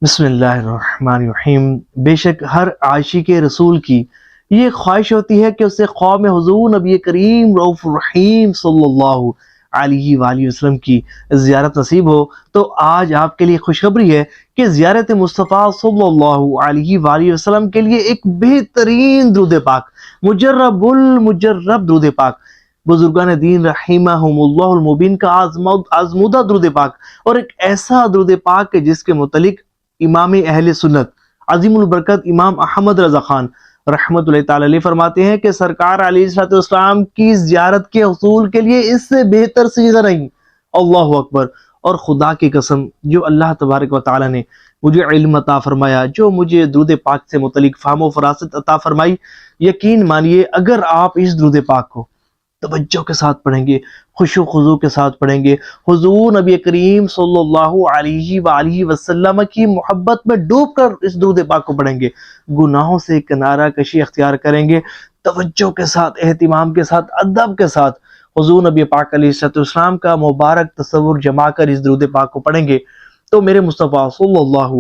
بسم اللہ الرحمن الرحیم۔ بے شک ہر عاشق رسول کی یہ خواہش ہوتی ہے کہ اسے قوم حضور نبی کریم رؤوف الرحیم صلی اللہ علیہ وآلہ وسلم کی زیارت نصیب ہو۔ تو آج آپ کے لیے خوشخبری ہے کہ زیارت مصطفیٰ صلی اللہ علیہ وآلہ وسلم کے لیے ایک بہترین درود پاک، مجرب المجرب درود پاک، بزرگان دین رحمہم اللہ المبین کا آزمودہ درود پاک، اور ایک ایسا درود پاک ہے جس کے متعلق امام اہل سنت عظیم البرکت امام احمد رضا خان رحمت اللہ تعالی علیہ فرماتے ہیں کہ سرکار علیہ السلام کی زیارت کے حصول کے لیے اس سے بہتر چیز نہیں۔ اللہ اکبر۔ اور خدا کی قسم، جو اللہ تبارک و تعالی نے مجھے علم عطا فرمایا، جو مجھے درود پاک سے متعلق فہم و فراست عطا فرمائی، یقین مانیے اگر آپ اس درود پاک کو توجہ کے ساتھ پڑھیں گے، خشوع و خضوع کے ساتھ پڑھیں گے، حضور نبی کریم صلی اللہ علیہ وآلہ وسلم کی محبت میں ڈوب کر اس درود پاک کو پڑھیں گے، گناہوں سے کنارہ کشی اختیار کریں گے، توجہ کے ساتھ، اہتمام کے ساتھ، ادب کے ساتھ حضور نبی پاک علیہ السلام کا مبارک تصور جما کر اس درود پاک کو پڑھیں گے تو میرے مصطفیٰ صلی اللہ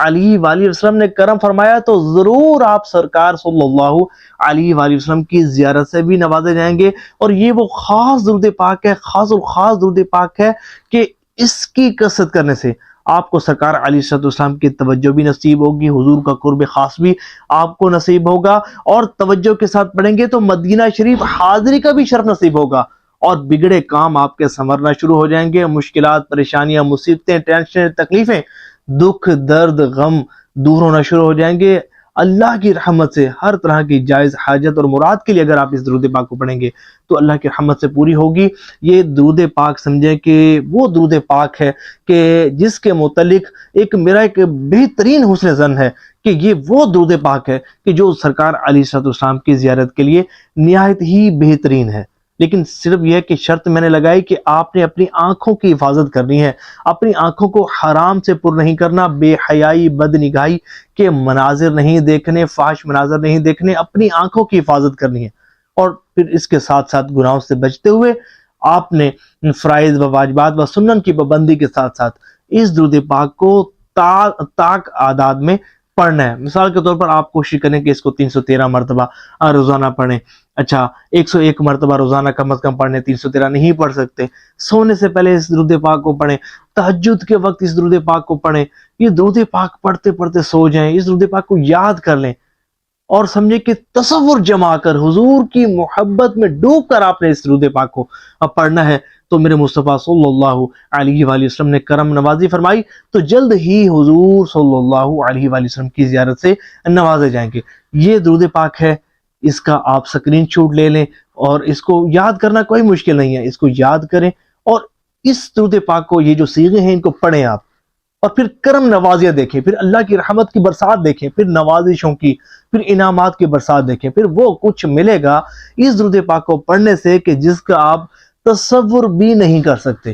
علیہ وآلہ وسلم نے کرم فرمایا تو ضرور آپ سرکار صلی اللہ علیہ وآلہ وسلم کی زیارت سے بھی نوازے جائیں گے۔ اور یہ وہ خاص درود پاک ہے، خاص الخاص درود پاک ہے کہ اس کی کثرت کرنے سے آپ کو سرکار علیہ السلام کی توجہ بھی نصیب ہوگی، حضور کا قرب خاص بھی آپ کو نصیب ہوگا، اور توجہ کے ساتھ پڑھیں گے تو مدینہ شریف حاضری کا بھی شرف نصیب ہوگا، اور بگڑے کام آپ کے سنورنا شروع ہو جائیں گے، مشکلات، پریشانیاں، مصیبتیں، ٹینشن، تکلیفیں، دکھ، درد، غم دور ہونا شروع ہو جائیں گے۔ اللہ کی رحمت سے ہر طرح کی جائز حاجت اور مراد کے لیے اگر آپ اس درود پاک کو پڑھیں گے تو اللہ کی رحمت سے پوری ہوگی۔ یہ درود پاک سمجھیں کہ وہ درود پاک ہے کہ جس کے متعلق میرا ایک بہترین حسن ظن ہے کہ یہ وہ درود پاک ہے کہ جو سرکار علیہ السلام کی زیارت کے لیے نہایت ہی بہترین ہے۔ لیکن صرف یہ کہ شرط میں نے لگائی کہ آپ نے اپنی آنکھوں کی حفاظت کرنی ہے، اپنی آنکھوں کو حرام سے پر نہیں کرنا، بے حیائی، بد نگاہی کے مناظر نہیں دیکھنے، فحش مناظر نہیں دیکھنے، اپنی آنکھوں کی حفاظت کرنی ہے۔ اور پھر اس کے ساتھ ساتھ گناہوں سے بچتے ہوئے آپ نے فرائض و واجبات و سنن کی پابندی کے ساتھ ساتھ اس درود پاک کو طاق اعداد میں پڑھنا ہے۔ مثال کے طور پر آپ کوشش کریں کہ اس کو 313 مرتبہ روزانہ پڑھیں۔ اچھا 101 مرتبہ روزانہ کم از کم پڑھنے، 313 نہیں پڑھ سکتے، سونے سے پہلے اس درود پاک کو پڑھیں، تہجد کے وقت اس درود پاک کو پڑھیں، یہ درود پاک پڑھتے پڑھتے سو جائیں، اس درود پاک کو یاد کر لیں، اور سمجھیں کہ تصور جما کر حضور کی محبت میں ڈوب کر آپ نے اس درود پاک کو پڑھنا ہے تو میرے مصطفیٰ صلی اللہ علیہ وآلہ وسلم نے کرم نوازی فرمائی تو جلد ہی حضور صلی اللہ علیہ وآلہ وسلم کی زیارت سے نوازے جائیں گے۔ یہ درود پاک ہے، اس کا آپ سکرین شاٹ لے لیں، اور اس کو یاد کرنا کوئی مشکل نہیں ہے، اس کو یاد کریں اور اس درود پاک کو، یہ جو صیغے ہیں ان کو پڑھیں آپ، اور پھر کرم نوازیاں دیکھیں، پھر اللہ کی رحمت کی برسات دیکھیں، پھر نوازشوں کی، پھر انعامات کی برسات دیکھیں، پھر وہ کچھ ملے گا اس درود پاک کو پڑھنے سے کہ جس کا آپ تصور بھی نہیں کر سکتے۔